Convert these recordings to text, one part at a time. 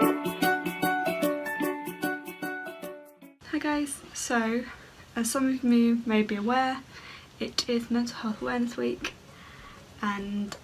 Hi guys, so as some of you may be aware, it is Mental Health Awareness Week and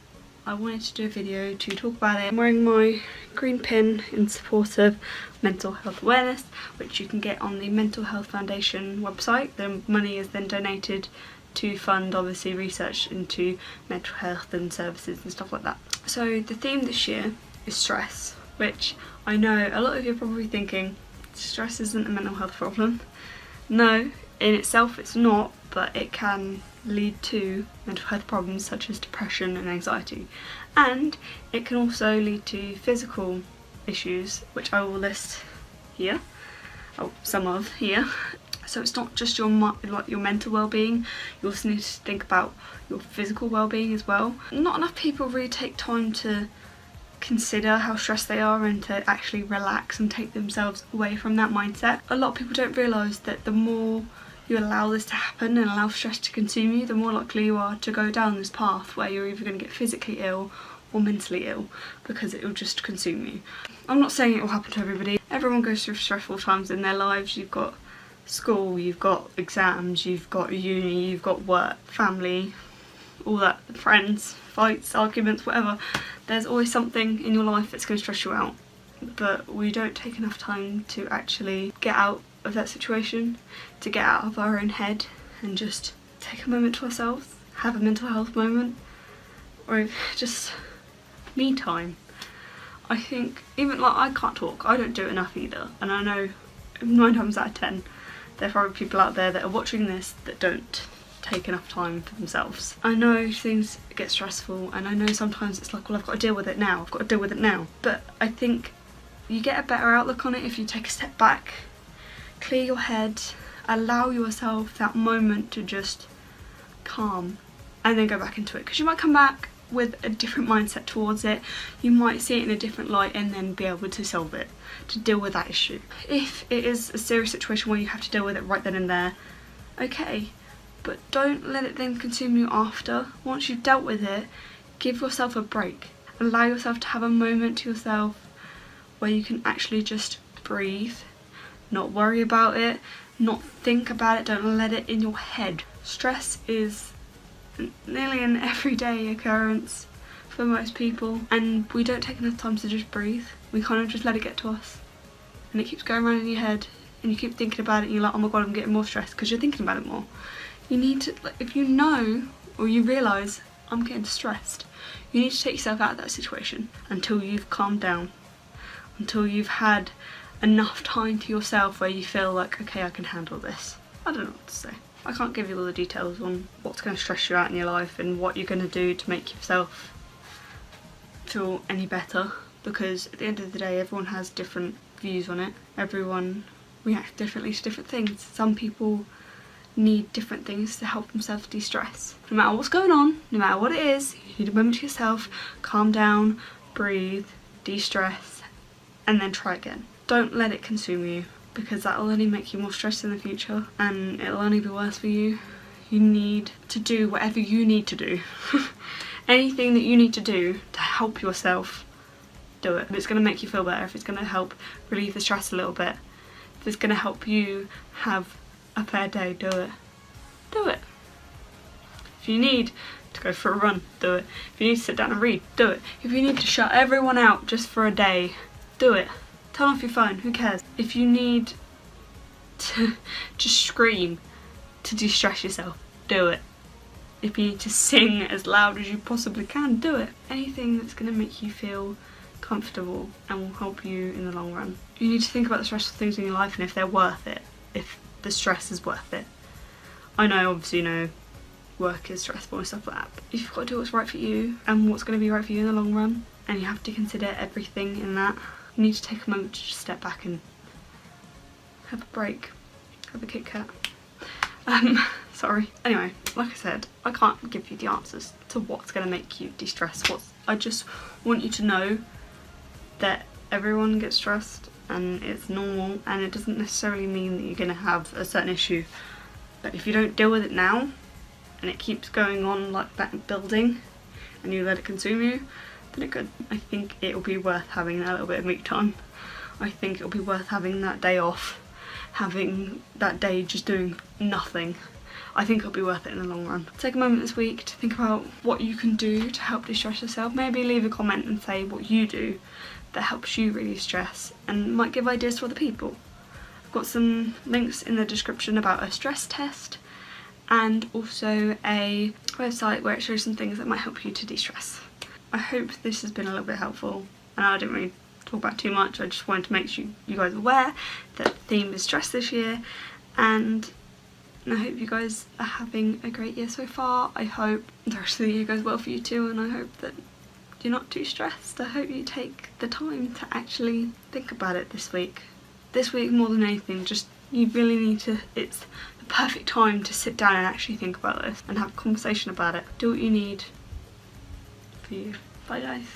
I wanted to do a video to talk about it. I'm wearing my green pin in support of mental health awareness, which you can get on the Mental Health Foundation website. The money is then donated to fund obviously research into mental health and services and stuff like that. So the theme this year is stress, which I know a lot of you are probably thinking stress isn't a mental health problem. No, in itself it's not, but it can lead to mental health problems such as depression and anxiety, and it can also lead to physical issues, which I will list here, some of here. So it's not just your mental well-being, you also need to think about your physical well-being as well. Not enough people really take time to consider how stressed they are and to actually relax and take themselves away from that mindset. A lot of people don't realise that the more you allow this to happen and allow stress to consume you, the more likely you are to go down this path where you're either going to get physically ill or mentally ill, because it will just consume you. I'm not saying it will happen to everybody. Everyone goes through stressful times in their lives. You've got school, you've got exams, you've got uni, you've got work, family, all that, friends, fights, arguments, whatever. There's always something in your life that's going to stress you out, but we don't take enough time to actually get out of that situation, to get out of our own head and just take a moment to ourselves, have a mental health moment, or just me time. I think even I can't talk, I don't do it enough either, and I know 9 times out of 10 there are probably people out there that are watching this that don't take enough time for themselves. I know things get stressful and I know sometimes it's like, well, I've got to deal with it now, but I think you get a better outlook on it if you take a step back, clear your head, allow yourself that moment to just calm and then go back into it, because you might come back with a different mindset towards it, you might see it in a different light and then be able to solve it, to deal with that issue. If it is a serious situation where you have to deal with it right then and there, okay, but don't let it then consume you after. Once you've dealt with it, give yourself a break. Allow yourself to have a moment to yourself where you can actually just breathe, not worry about it, not think about it, don't let it in your head. Stress is nearly an everyday occurrence for most people, and we don't take enough time to just breathe. We kind of just let it get to us, and it keeps going around in your head, and you keep thinking about it, and you're like, oh my god, I'm getting more stressed, because you're thinking about it more. You need to, if you know or you realise I'm getting stressed, you need to take yourself out of that situation until you've calmed down, until you've had enough time to yourself where you feel like, okay, I can handle this. I don't know what to say. I can't give you all the details on what's going to stress you out in your life and what you're going to do to make yourself feel any better, because at the end of the day everyone has different views on it. Everyone reacts differently to different things. Some people need different things to help themselves de-stress. No matter what's going on, no matter what it is, you need a moment to yourself, calm down, breathe, de-stress, and then try again. Don't let it consume you, because that will only make you more stressed in the future and it'll only be worse for you. You need to do whatever you need to do. Anything that you need to do to help yourself, do it. If it's going to make you feel better, if it's going to help relieve the stress a little bit, if it's going to help you have a fair day, do it. Do it. If you need to go for a run, do it. If you need to sit down and read, do it. If you need to shut everyone out just for a day, do it. Turn off your phone, who cares? If you need to just scream to de-stress yourself, do it. If you need to sing as loud as you possibly can, do it. Anything that's going to make you feel comfortable and will help you in the long run. You need to think about the stressful things in your life and if they're worth it, if the stress is worth it. I know, obviously, you know, work is stressful and stuff like that, but you've got to do what's right for you and what's going to be right for you in the long run, and you have to consider everything in that. You need to take a moment to just step back and have a break, have a Kit Kat. Sorry. Anyway, like I said, I can't give you the answers to what's going to make you de-stress. I just want you to know that everyone gets stressed and it's normal, and it doesn't necessarily mean that you're going to have a certain issue. But if you don't deal with it now and it keeps going on like that, building, and you let it consume you, then it could. I think it'll be worth having that little bit of me time. I think it'll be worth having that day off, having that day just doing nothing. I think it'll be worth it in the long run. Take a moment this week to think about what you can do to help distress yourself. Maybe leave a comment and say what you do that helps you really stress and might give ideas to other people. I've got some links in the description about a stress test and also a website where it shows some things that might help you to de-stress. I hope this has been a little bit helpful, and I didn't really talk about too much. I just wanted to make you guys aware that the theme is stress this year, and I hope you guys are having a great year so far. I hope the rest of the year goes well for you too, and I hope that you're not too stressed. I hope you take the time to actually think about it this week. This week more than anything, just you really need to, it's the perfect time to sit down and actually think about this and have a conversation about it. Do what you need for you. Bye guys.